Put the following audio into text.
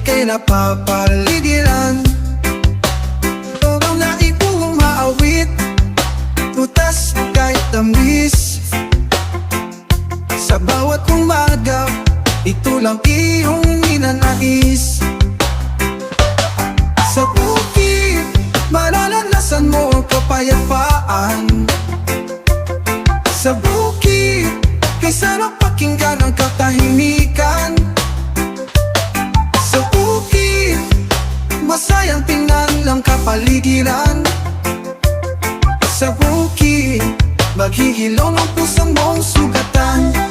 ika'y napapaligiran. Ang nais kong maawit, butas kahit tamis. Sa bawat umaga, ito lang iyong ninanais. Sa bukid, mararanasan mo ang kapayapaan. Sa bukid, kay sarap pakinggan ang katahimikan. Sa bukid, masayang tingnan lang kapaligiran. Sa bukid, maghihilom ang pusong mong sugatan.